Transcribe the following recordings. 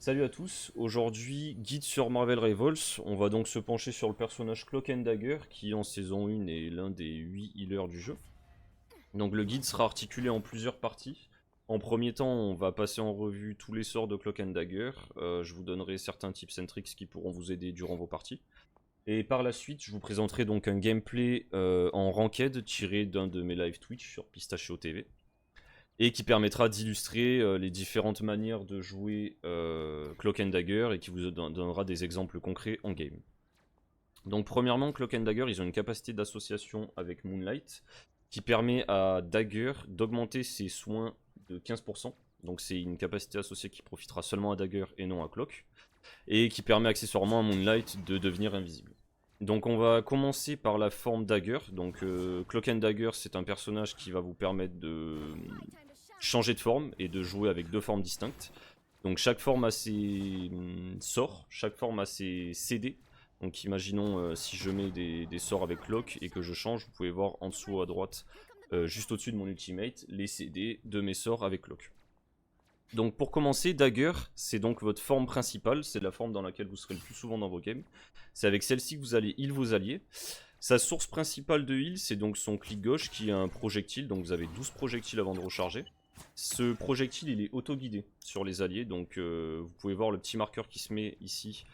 Salut à tous, aujourd'hui guide sur Marvel Rivals, on va donc se pencher sur le personnage Cloak and Dagger qui en saison 1 est l'un des 8 healers du jeu. Donc le guide sera articulé en plusieurs parties. En premier temps on va passer en revue tous les sorts de Cloak and Dagger, je vous donnerai certains tips and tricks qui pourront vous aider durant vos parties. Et par la suite je vous présenterai donc un gameplay en ranked tiré d'un de mes live Twitch sur Pistachio TV et qui permettra d'illustrer les différentes manières de jouer Cloak and Dagger et qui vous donnera des exemples concrets en game. Donc premièrement, Cloak and Dagger, ils ont une capacité d'association avec Moonlight qui permet à Dagger d'augmenter ses soins de 15%. Donc c'est une capacité associée qui profitera seulement à Dagger et non à Cloak, et qui permet accessoirement à Moonlight de devenir invisible. Donc on va commencer par la forme Dagger. Donc Cloak and Dagger, c'est un personnage qui va vous permettre de changer de forme et de jouer avec deux formes distinctes. Donc chaque forme a ses sorts, chaque forme a ses CD. Donc imaginons si je mets des sorts avec Cloak et que je change, vous pouvez voir en dessous à droite, juste au-dessus de mon ultimate, les CD de mes sorts avec Cloak. Donc pour commencer, Dagger, c'est donc votre forme principale, c'est la forme dans laquelle vous serez le plus souvent dans vos games. C'est avec celle-ci que vous allez heal vos alliés. Sa source principale de heal, c'est donc son clic gauche qui a un projectile, donc vous avez 12 projectiles avant de recharger. Ce projectile, il est auto-guidé sur les alliés, donc vous pouvez voir le petit marqueur qui se met ici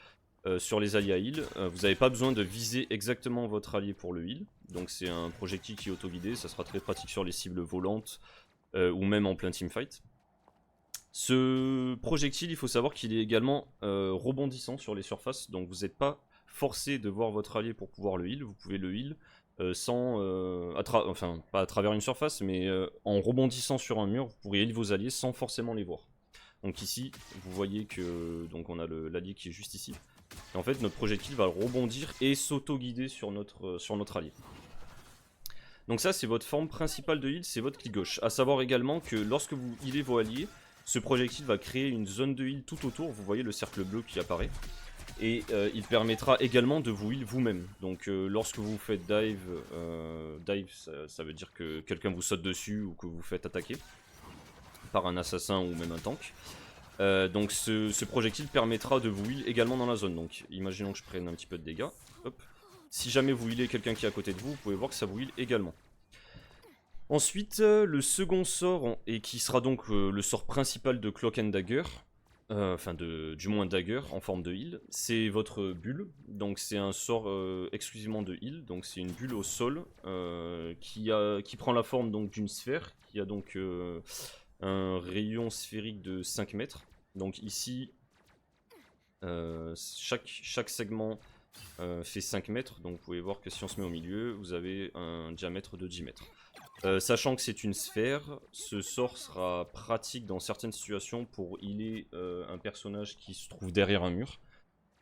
sur les alliés à heal. Vous n'avez pas besoin de viser exactement votre allié pour le heal, donc c'est un projectile qui est auto-guidé, ça sera très pratique sur les cibles volantes ou même en plein teamfight. Ce projectile, il faut savoir qu'il est également rebondissant sur les surfaces, donc vous n'êtes pas forcé de voir votre allié pour pouvoir le heal, vous pouvez le heal sans, enfin pas à travers une surface, mais en rebondissant sur un mur, vous pourrez heal vos alliés sans forcément les voir. Donc ici, vous voyez que donc on a l'allié qui est juste ici. Et en fait, notre projectile va rebondir et s'auto-guider sur notre allié. Donc ça, c'est votre forme principale de heal, c'est votre clic gauche. A savoir également que lorsque vous healez vos alliés, ce projectile va créer une zone de heal tout autour, vous voyez le cercle bleu qui apparaît. Et il permettra également de vous heal vous-même. Donc lorsque vous faites dive, ça veut dire que quelqu'un vous saute dessus ou que vous faites attaquer par un assassin ou même un tank. Donc ce projectile permettra de vous heal également dans la zone. Donc imaginons que je prenne un petit peu de dégâts. Hop. Si jamais vous healez quelqu'un qui est à côté de vous, vous pouvez voir que ça vous heal également. Ensuite, le second sort, et qui sera donc le sort principal de Cloak and Dagger, enfin du moins Dagger en forme de heal, c'est votre bulle. Donc c'est un sort exclusivement de heal, donc c'est une bulle au sol qui prend la forme d'une sphère, qui a donc un rayon sphérique de 5 mètres. Donc ici, chaque segment fait 5 mètres, donc vous pouvez voir que si on se met au milieu, vous avez un diamètre de 10 mètres. Sachant que c'est une sphère, ce sort sera pratique dans certaines situations pour healer un personnage qui se trouve derrière un mur.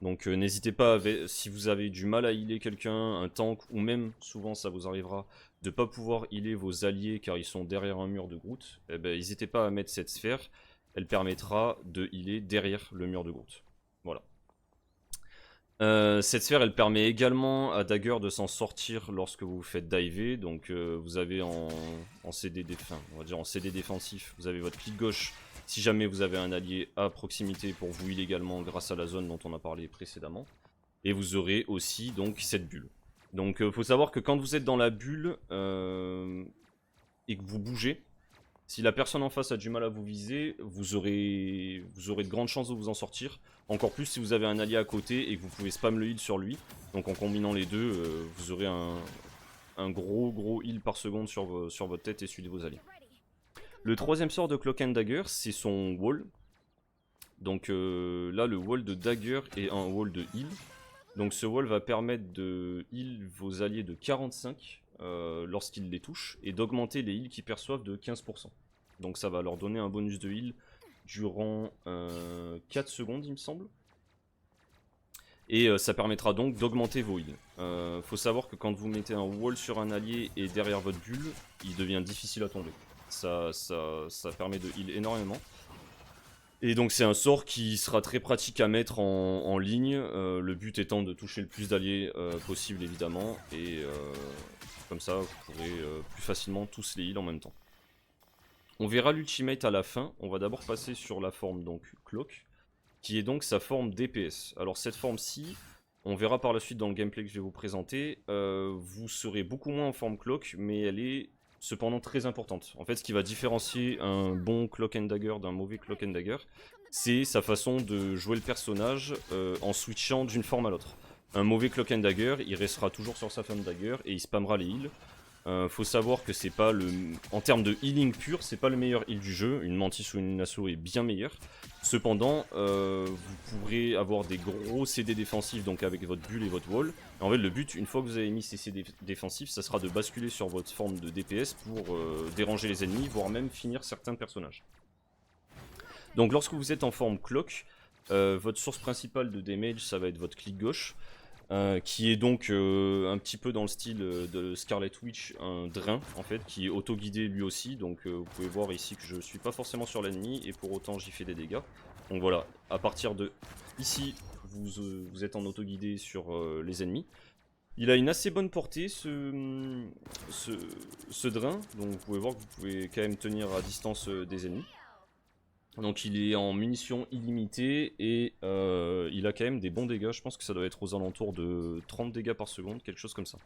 Donc n'hésitez pas, si vous avez du mal à healer quelqu'un, un tank, ou même souvent ça vous arrivera de ne pas pouvoir healer vos alliés car ils sont derrière un mur de Groot, eh ben, n'hésitez pas à mettre cette sphère, elle permettra de healer derrière le mur de Groot. Voilà. Cette sphère, elle permet également à Dagger de s'en sortir lorsque vous vous faites diver. Donc vous avez en CD, on va dire en CD défensif, vous avez votre clic gauche si jamais vous avez un allié à proximité pour vous heal également grâce à la zone dont on a parlé précédemment. Et vous aurez aussi donc cette bulle. Donc faut savoir que quand vous êtes dans la bulle et que vous bougez, si la personne en face a du mal à vous viser, vous aurez de grandes chances de vous en sortir. Encore plus si vous avez un allié à côté et que vous pouvez spam le heal sur lui. Donc en combinant les deux, vous aurez un gros heal par seconde sur votre tête et celui de vos alliés. Le troisième sort de Cloak and Dagger, c'est son wall. Donc là, le wall de Dagger est un wall de heal. Donc ce wall va permettre de heal vos alliés de 45 lorsqu'il les touche et d'augmenter les heals qu'ils perçoivent de 15%. Donc ça va leur donner un bonus de heal durant 4 secondes il me semble. Et ça permettra donc d'augmenter vos heals. Faut savoir que quand vous mettez un wall sur un allié et derrière votre bulle, il devient difficile à tomber. Ça permet de heal énormément. Et donc c'est un sort qui sera très pratique à mettre en ligne, le but étant de toucher le plus d'alliés possible évidemment, et comme ça vous pourrez plus facilement tous les heal en même temps. On verra l'ultimate à la fin, on va d'abord passer sur la forme donc Cloak, qui est donc sa forme DPS. Alors cette forme-ci, on verra par la suite dans le gameplay que je vais vous présenter, vous serez beaucoup moins en forme cloak, mais elle est cependant très importante. En fait, ce qui va différencier un bon Cloak and Dagger d'un mauvais Cloak and Dagger, c'est sa façon de jouer le personnage en switchant d'une forme à l'autre. Un mauvais Cloak and Dagger, il restera toujours sur sa forme Dagger et il spammera les heals. Faut savoir que c'est pas le... En termes de healing pur, c'est pas le meilleur heal du jeu. Une Mantis ou une Naso est bien meilleure. Cependant, vous pourrez avoir des gros CD défensifs, donc avec votre bulle et votre wall. Et en fait, le but, une fois que vous avez mis ces CD défensifs, ça sera de basculer sur votre forme de DPS pour déranger les ennemis, voire même finir certains personnages. Donc lorsque vous êtes en forme cloak, votre source principale de damage, ça va être votre clic gauche. Qui est donc un petit peu dans le style de Scarlet Witch, un drain en fait, qui est auto-guidé lui aussi, donc vous pouvez voir ici que je suis pas forcément sur l'ennemi et pour autant j'y fais des dégâts. Donc voilà, à partir de ici, vous êtes en auto-guidé sur les ennemis. Il a une assez bonne portée ce drain, donc vous pouvez voir que vous pouvez quand même tenir à distance des ennemis. Donc il est en munitions illimitées et il a quand même des bons dégâts, je pense que ça doit être aux alentours de 30 dégâts par seconde, quelque chose comme ça.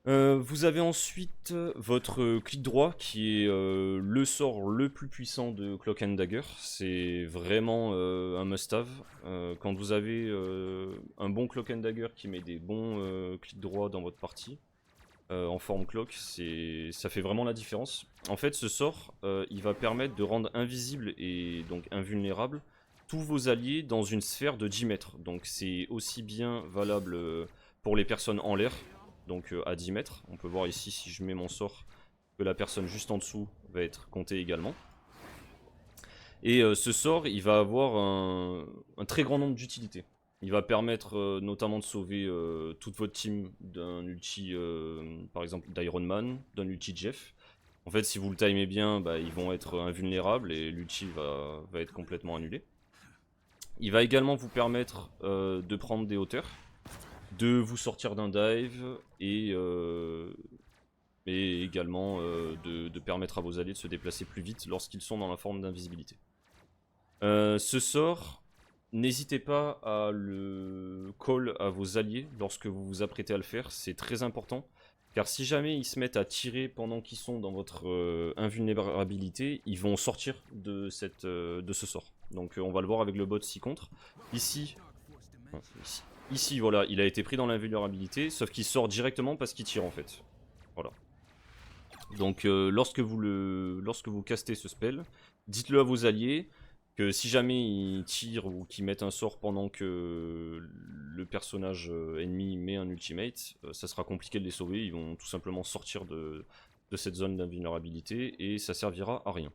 Vous avez ensuite votre clic droit qui est le sort le plus puissant de Cloak and Dagger, c'est vraiment un must-have. Quand vous avez un bon Cloak and Dagger qui met des bons clics droits dans votre partie, en forme cloak, ça fait vraiment la différence. En fait, ce sort, il va permettre de rendre invisible et donc invulnérable tous vos alliés dans une sphère de 10 mètres. Donc c'est aussi bien valable pour les personnes en l'air, donc à 10 mètres. On peut voir ici, si je mets mon sort, que la personne juste en dessous va être comptée également. Et ce sort, il va avoir un très grand nombre d'utilités. Il va permettre notamment de sauver toute votre team d'un ulti, par exemple d'Iron Man, d'un ulti Jeff. En fait, si vous le timez bien, bah, ils vont être invulnérables et l'ulti va être complètement annulé. Il va également vous permettre de prendre des hauteurs, de vous sortir d'un dive et également de permettre à vos alliés de se déplacer plus vite lorsqu'ils sont dans la forme d'invisibilité. Ce sort... N'hésitez pas à le call à vos alliés lorsque vous vous apprêtez à le faire, c'est très important. Car si jamais ils se mettent à tirer pendant qu'ils sont dans votre invulnérabilité, ils vont sortir de ce sort. Donc on va le voir avec le bot 6 contre. Ici, voilà, il a été pris dans l'invulnérabilité, sauf qu'il sort directement parce qu'il tire en fait. Voilà. Donc lorsque vous castez ce spell, dites-le à vos alliés. Que si jamais ils tirent ou qu'ils mettent un sort pendant que le personnage ennemi met un ultimate, ça sera compliqué de les sauver, ils vont tout simplement sortir de cette zone d'invulnérabilité et ça servira à rien.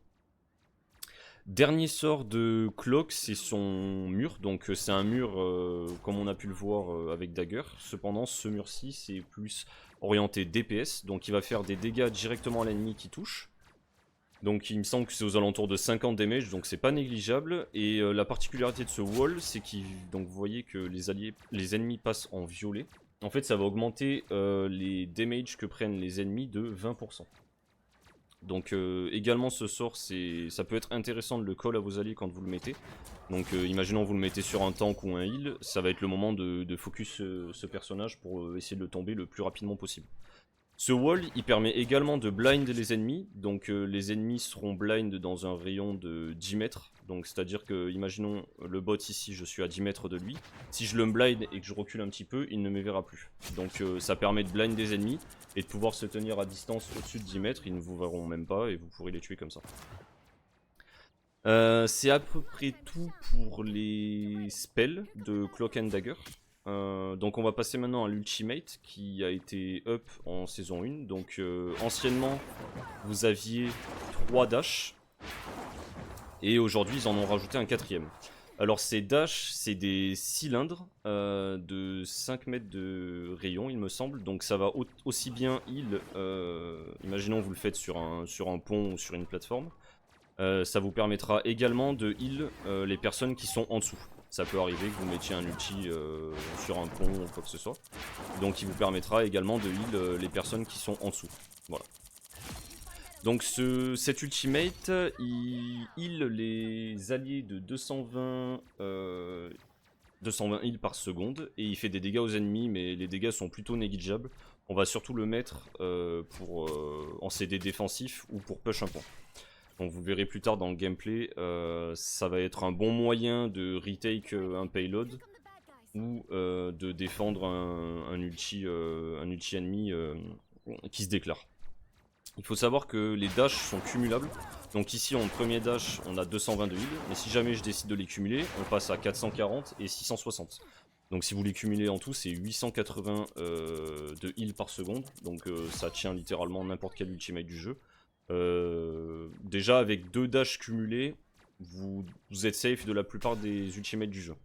Dernier sort de Cloak, c'est son mur, donc c'est un mur comme on a pu le voir avec Dagger, cependant ce mur-ci c'est plus orienté DPS, donc il va faire des dégâts directement à l'ennemi qui touche. Donc il me semble que c'est aux alentours de 50 damage, donc c'est pas négligeable. Et la particularité de ce wall, c'est vous voyez que les ennemis passent en violet. En fait, ça va augmenter les damages que prennent les ennemis de 20%. Donc également ce sort, ça peut être intéressant de le call à vos alliés quand vous le mettez. Donc imaginons vous le mettez sur un tank ou un heal, ça va être le moment de focus ce personnage pour essayer de le tomber le plus rapidement possible. Ce wall, il permet également de blind les ennemis, donc les ennemis seront blind dans un rayon de 10 mètres, donc c'est à dire que, imaginons le bot ici, je suis à 10 mètres de lui, si je le blind et que je recule un petit peu, il ne me verra plus. Donc ça permet de blind des ennemis et de pouvoir se tenir à distance au-dessus de 10 mètres, ils ne vous verront même pas et vous pourrez les tuer comme ça. C'est à peu près tout pour les spells de Cloak and Dagger. Donc on va passer maintenant à l'ultimate qui a été up en saison 1. Donc anciennement vous aviez 3 dash et aujourd'hui ils en ont rajouté un 4ème. Alors ces dash c'est des cylindres de 5 mètres de rayon il me semble. Donc ça va aussi bien heal, imaginons vous le faites sur un pont ou sur une plateforme. Ça vous permettra également de heal les personnes qui sont en dessous. Ça peut arriver que vous mettiez un ulti sur un pont ou quoi que ce soit. Donc il vous permettra également de heal les personnes qui sont en dessous. Voilà. Donc cet ultimate, il heal les alliés de 220 heals par seconde, et il fait des dégâts aux ennemis, mais les dégâts sont plutôt négligeables. On va surtout le mettre en CD défensif ou pour push un point. Donc vous verrez plus tard dans le gameplay, ça va être un bon moyen de retake un payload ou de défendre un ulti ennemi qui se déclare. Il faut savoir que les dashs sont cumulables. Donc ici en premier dash on a 222 heals, mais si jamais je décide de les cumuler, on passe à 440 et 660. Donc si vous les cumulez en tout, c'est 880 de heal par seconde, donc ça tient littéralement n'importe quel ultimate du jeu. Déjà avec 2 dashs cumulés, vous êtes safe de la plupart des ultimates du jeu.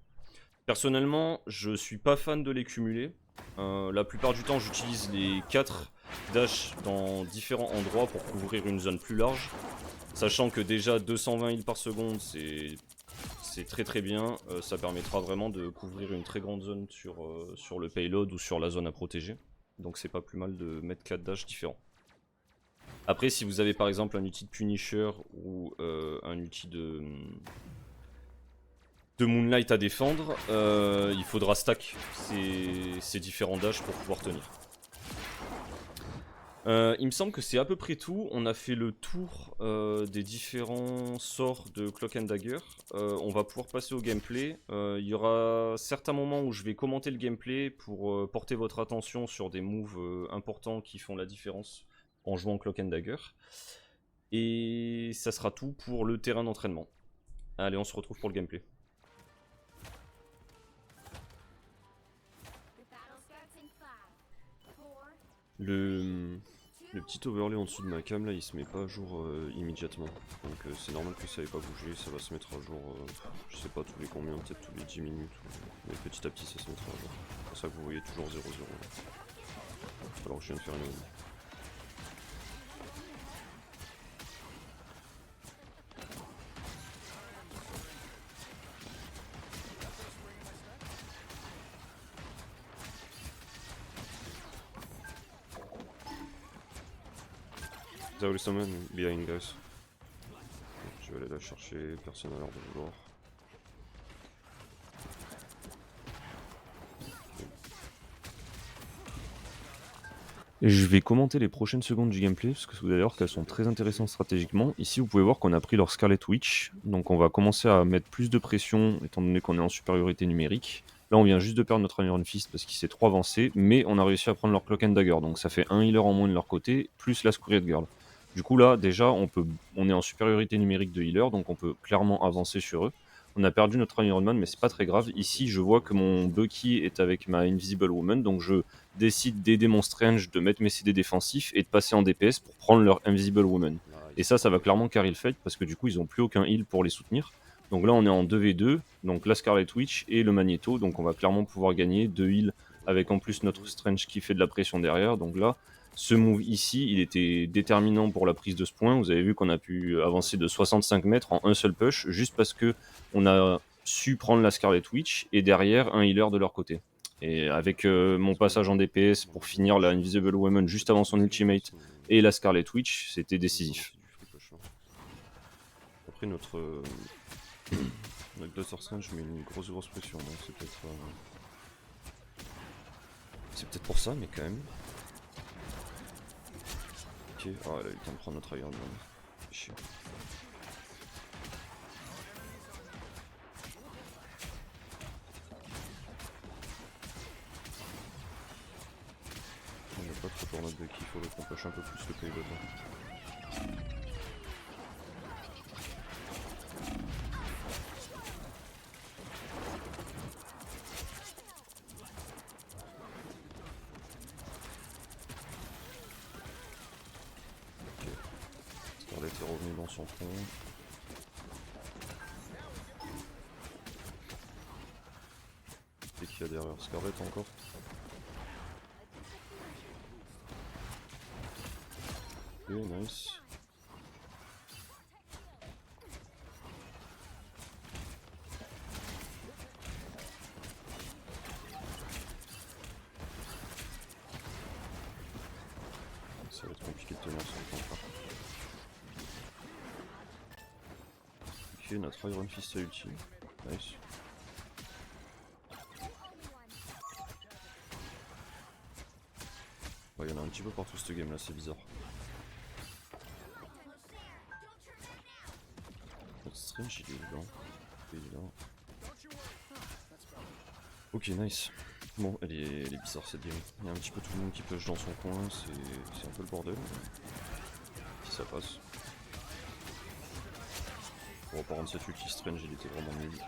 Personnellement, je suis pas fan de les cumuler. La plupart du temps, j'utilise les 4 dash dans différents endroits pour couvrir une zone plus large. Sachant que déjà 220 heals par seconde, c'est très très bien. Ça permettra vraiment de couvrir une très grande zone sur le payload ou sur la zone à protéger. Donc c'est pas plus mal de mettre 4 dash différents. Après, si vous avez par exemple un outil de Punisher ou un outil de Moonlight à défendre, il faudra stack ces différents dashs pour pouvoir tenir. Il me semble que c'est à peu près tout. On a fait le tour des différents sorts de Cloak and Dagger. On va pouvoir passer au gameplay. Il y aura certains moments où je vais commenter le gameplay pour porter votre attention sur des moves importants qui font la différence en jouant Cloak and Dagger. Et ça sera tout pour le terrain d'entraînement. Allez, on se retrouve pour le gameplay. Le petit overlay en dessous de ma cam là, il se met pas à jour immédiatement. Donc c'est normal que ça n'ait pas bougé, ça va se mettre à jour, je sais pas tous les combien, peut-être tous les 10 minutes. Mais petit à petit ça se mettra à jour. C'est pour ça que vous voyez toujours 0-0. Alors que je viens de faire une... There is someone behind guys. Je vais aller la chercher, personne n'a l'air de vouloir. Je vais commenter les prochaines secondes du gameplay, parce que vous allez voir qu'elles sont très intéressantes stratégiquement. Ici, vous pouvez voir qu'on a pris leur Scarlet Witch, donc on va commencer à mettre plus de pression, étant donné qu'on est en supériorité numérique. Là, on vient juste de perdre notre Iron Fist parce qu'il s'est trop avancé, mais on a réussi à prendre leur Cloak and Dagger, donc ça fait un healer en moins de leur côté, plus la Scoured Girl. Du coup, là, déjà, on est en supériorité numérique de healer, donc on peut clairement avancer sur eux. On a perdu notre Iron Man, mais c'est pas très grave. Ici, je vois que mon Bucky est avec ma Invisible Woman, donc je décide d'aider mon Strange, de mettre mes CD défensifs et de passer en DPS pour prendre leur Invisible Woman. Et ça va clairement carry le fight parce que du coup, ils n'ont plus aucun heal pour les soutenir. Donc là, on est en 2v2, donc la Scarlet Witch et le Magneto, donc on va clairement pouvoir gagner 2 heals avec en plus notre Strange qui fait de la pression derrière. Donc là, ce move ici, il était déterminant pour la prise de ce point. Vous avez vu qu'on a pu avancer de 65 mètres en un seul push, juste parce que on a su prendre la Scarlet Witch et derrière un healer de leur côté. Et avec mon passage en DPS pour finir la Invisible Woman juste avant son ultimate et la Scarlet Witch, c'était décisif. Après notre Doctor Strange met une grosse pression, donc c'est peut-être pour ça, mais quand même. Ok, oh, elle a eu le temps de prendre notre Iron Man. Chiant. On n'a pas trop pour notre Bucky, il faut qu'on push un peu plus le payload. Scarlet est revenu dans son front. Et qu'il y a derrière Scarlet encore. Ok, nice. Ça va être compliqué de tenir sur le temps. Ok, notre Iron Fist a ulti. Nice. Ouais, y'en a un petit peu partout ce game là, c'est bizarre. Notre Strange il est où là? Il est là. Ok, nice. Bon, elle est bizarre cette game. Il y a un petit peu tout le monde qui push dans son coin, c'est un peu le bordel. Si ça passe. Bon, par contre, cette ulti Strange il était vraiment nul.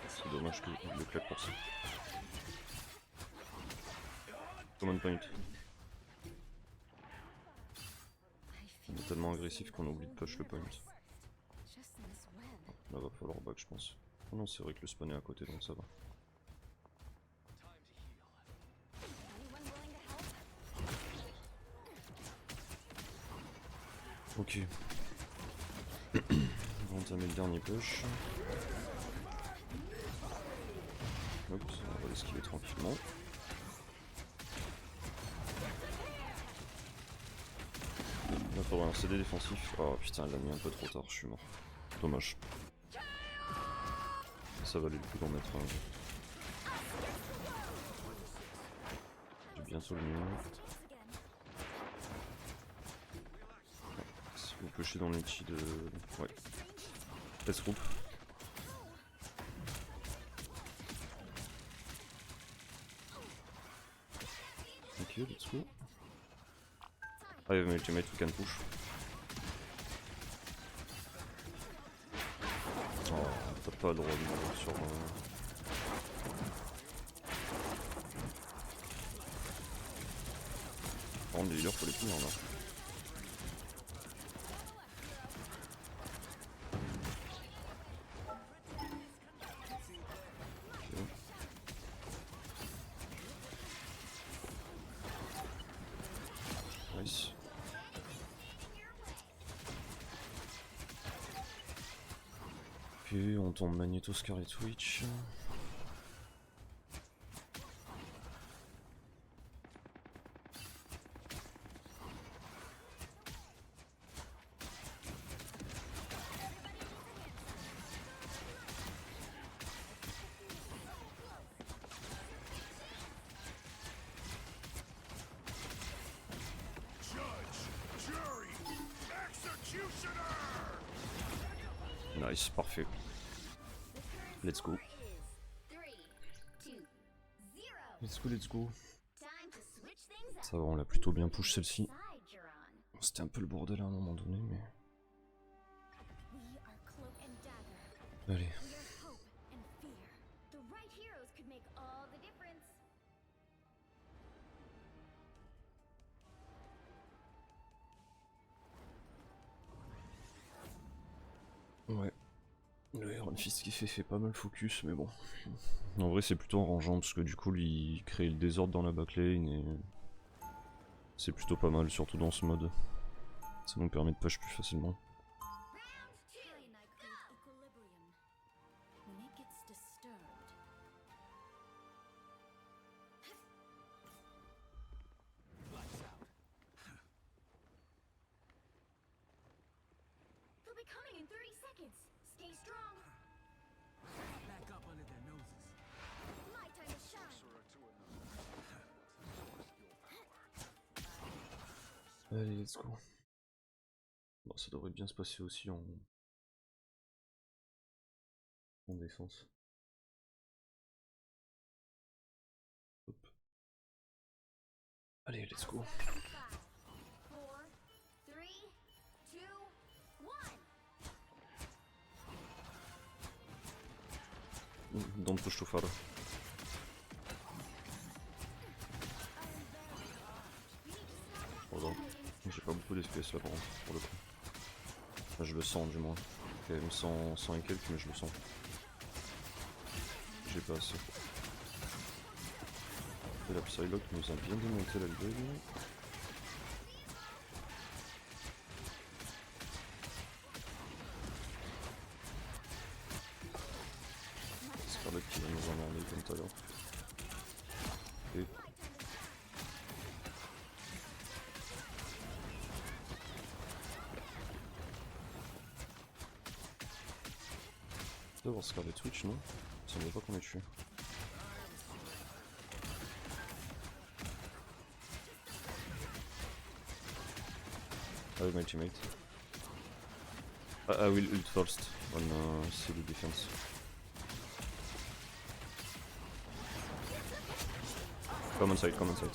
C'est dommage qu'il le claque pour ça. Command point. On est tellement agressif qu'on oublie de push le point. Là va falloir back je pense. Oh non c'est vrai que le spawn est à côté donc ça va. Ok. On va entamer le dernier push. Hop, on va l'esquiver tranquillement. Il va falloir un CD défensif. Oh putain elle l'a mis un peu trop tard, je suis mort. Dommage. Ça valait le coup d'en mettre un. J'ai bientôt le mien. Si vous pushez dans l'outil de... Ouais. Test group. Ok, let's go. Ah, my ultimate we can push. Oh, t'as pas le droit de mourir sur... Par contre, les healers faut les finir là. Nice. Ok, on tombe Magneto, Scarlet Witch. Nice, parfait. Let's go. Let's go, let's go. Ça va, on l'a plutôt bien push celle-ci. C'était un peu le bordel à un moment donné, mais... Allez. Ouais. Le Iron Fist qui fait pas mal focus, mais bon. En vrai, c'est plutôt arrangeant parce que du coup, il crée le désordre dans la backlane et c'est plutôt pas mal, surtout dans ce mode. Ça nous permet de push plus facilement. Allez, let's go. Bon, ça devrait bien se passer aussi en défense. Hop. Allez, let's go. Don't push too far. Voilà. J'ai pas beaucoup d'FPS là par contre, pour le coup. Enfin, je le sens du moins. Quand même 100 et quelques, mais je le sens. J'ai pas assez. Et la Psylocke nous a bien démonté la gueule. Scarlet qui va nous emmerder comme tout à l'heure. Et... doit avoir Scarlet Witch, non? Ça ne veut pas qu'on ait tué. I have my teammate. I will ult first on CD defense. Come on side, come on side.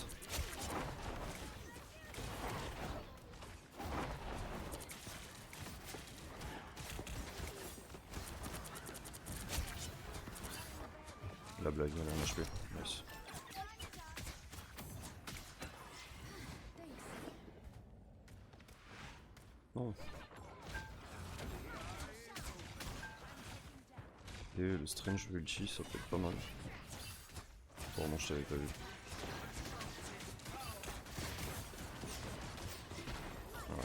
La blague, elle a un HP. Nice. Oh. Et le Strange ulti, ça peut être pas mal. Bon, non, je t'avais pas vu. Ouais.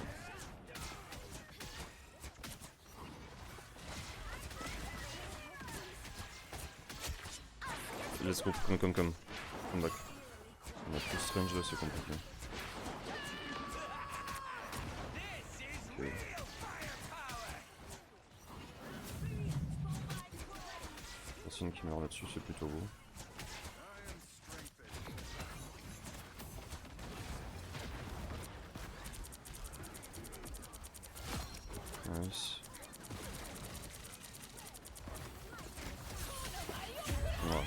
Let's go, come back. On a plus Strange là, c'est compliqué. Okay. Personne qui meurt là-dessus, c'est plutôt beau. Nice. Ouais.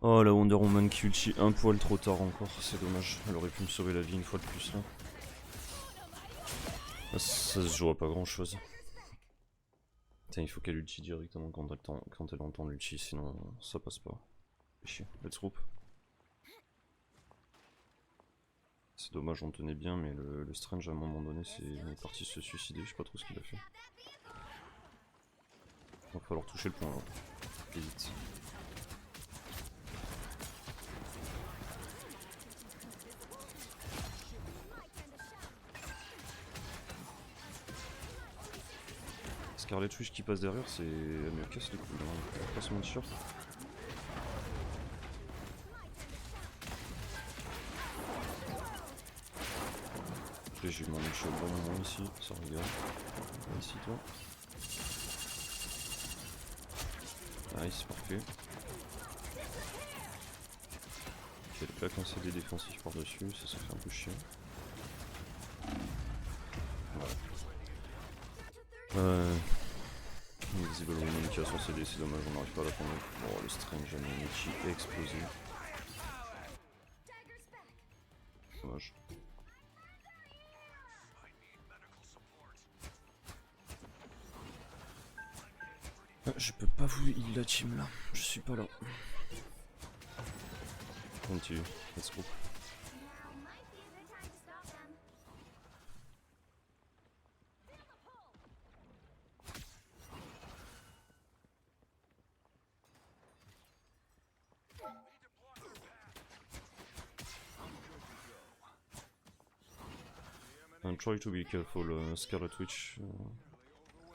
Oh la Wonder Woman qui ulti un poil trop tard encore, c'est dommage, elle aurait pu me sauver la vie une fois de plus là. Ça se joue à pas grand chose. Putain, il faut qu'elle ulti directement quand elle entend l'ulti, sinon ça passe pas. Chier, let's group. C'est dommage, on tenait bien, mais le Strange à un moment donné il est parti se suicider, je sais pas trop ce qu'il a fait. Il va falloir toucher le point là. Et vite. Scarlet Witch qui passe derrière, elle me casse les couilles, hein. On va pas se mentir. Ok, j'ai mon ulti au bon moment ici, ça regarde. Ici toi. Nice, parfait. Ok, elle plaque un CD défensif par dessus, ça fait un peu chiant. Invisible Woman qui a son CD, c'est dommage, on n'arrive pas à la prendre. Oh, le Strange a mis ulti explosé. Dommage. Je peux pas vous heal la team là, je suis pas là. Continue, let's go. And try to be careful, Scarlet Witch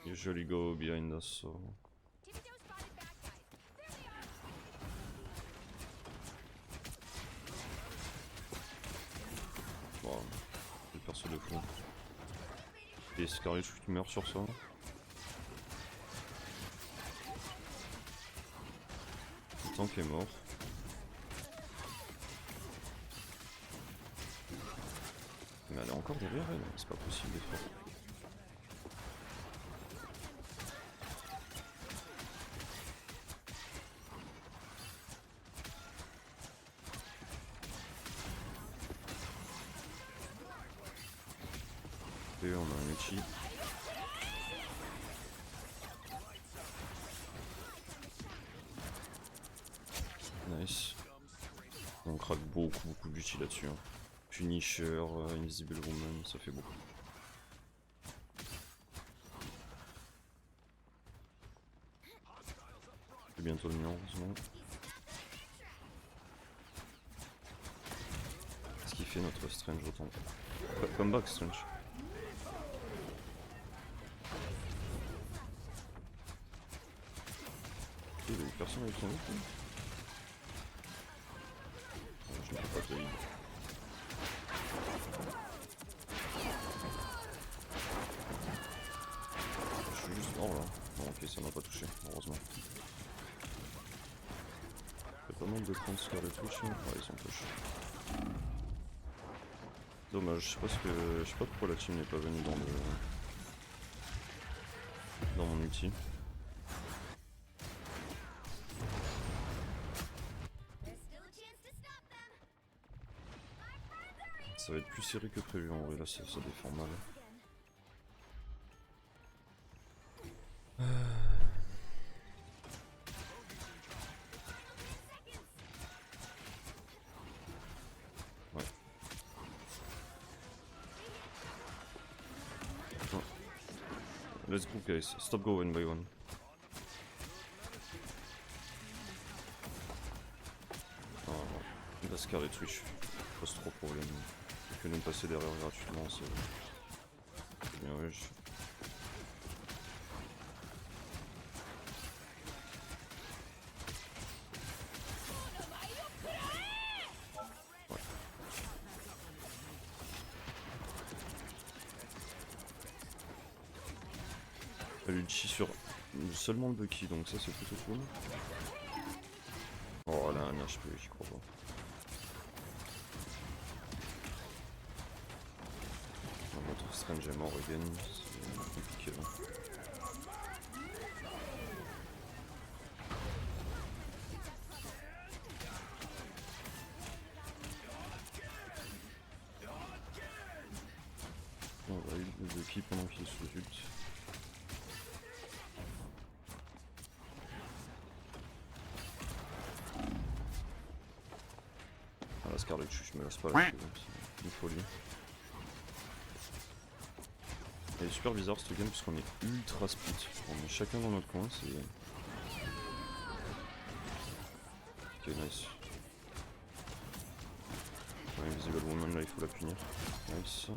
usually go behind us, so... Bon, le perso de fou. Et Scarlet Witch qui meurt sur ça. Le tank est mort. Mais elle est encore derrière elle, c'est pas possible des fois. Et on a un ulti. Nice. On craque beaucoup d'ulti là-dessus. Hein. Punisher, Invisible Woman, ça fait beaucoup. C'est bientôt le mien, heureusement. Qu'est-ce qu'il fait notre Strange autant? Come back, Strange. Il y a personne avec son ult. Je ne peux pas te lead. Je suis juste mort là. Bon, ok, ça m'a pas touché. demande de prendre Scarlet Witch, hein. Ah, ils sont poches. Dommage, je sais pas pourquoi la team n'est pas venue dans mon ulti. Ça va être plus serré que prévu en vrai, là ça défend mal. Ouais. Oh. Let's go guys, stop go one by one. Oh, la Scarlet Witch pose trop problème. Que nous passer derrière gratuitement, c'est bien riche. L'ulti sur seulement le Bucky, donc ça c'est plutôt cool. Oh là, un HP, j'y crois pas. Notre Strange est mort again, c'est compliqué là. On va heal le Bucky pendant qu'il est sous ult. Ah la Scarlet, je me laisse pas là, c'est une folie. Elle est super bizarre cette game parce qu'on est ultra split. On est chacun dans notre coin, c'est... Ok, nice. Invisible Woman là, il faut la punir. Nice.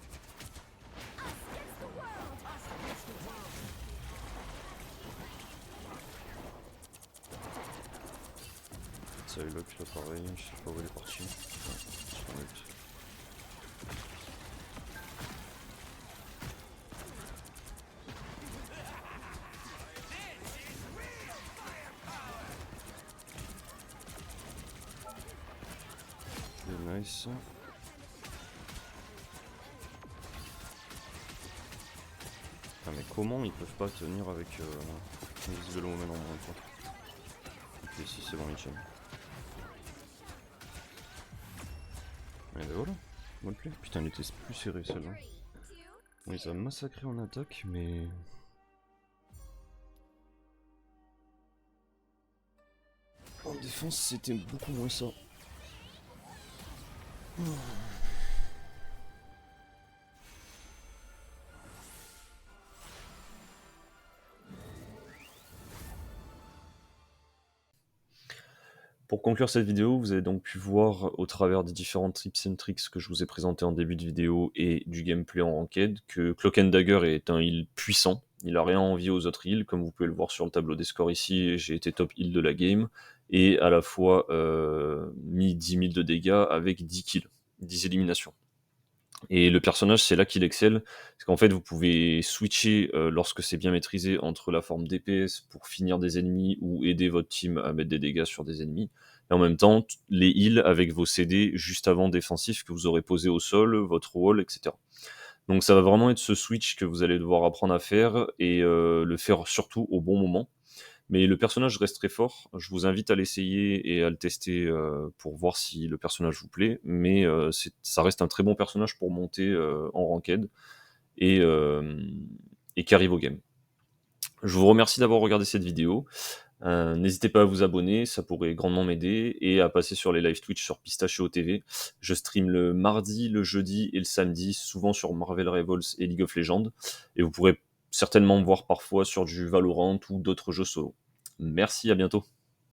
Psylocke là pareil, je sais pas où elle est partie. Ouais, sur un ult. Nice. Ah mais comment ils peuvent pas tenir avec Invisible Woman en moins quoi. Ok si c'est bon ils tiennent. Et ben voilà, bon play. Putain elle était plus serrée celle-là. On les a massacrés en attaque mais... En défense c'était beaucoup moins ça. Pour conclure cette vidéo, vous avez donc pu voir au travers des différents tips and tricks que je vous ai présentés en début de vidéo et du gameplay en ranked que Cloak and Dagger est un heal puissant. Il a rien à envier aux autres heals, comme vous pouvez le voir sur le tableau des scores ici, j'ai été top heal de la game, et à la fois mis 10 000 de dégâts avec 10 kills, 10 éliminations. Et le personnage, c'est là qu'il excelle, parce qu'en fait, vous pouvez switcher lorsque c'est bien maîtrisé entre la forme DPS pour finir des ennemis ou aider votre team à mettre des dégâts sur des ennemis, et en même temps, les heals avec vos CD juste avant défensifs que vous aurez posé au sol, votre wall, etc. Donc ça va vraiment être ce switch que vous allez devoir apprendre à faire, et le faire surtout au bon moment. Mais le personnage reste très fort, je vous invite à l'essayer et à le tester pour voir si le personnage vous plaît, mais ça reste un très bon personnage pour monter en ranked et carry vos games. Je vous remercie d'avoir regardé cette vidéo, n'hésitez pas à vous abonner, ça pourrait grandement m'aider, et à passer sur les live Twitch sur Pistachio TV. Je stream le mardi, le jeudi et le samedi, souvent sur Marvel Rivals et League of Legends, et vous pourrez certainement me voir parfois sur du Valorant ou d'autres jeux solo. Merci, à bientôt.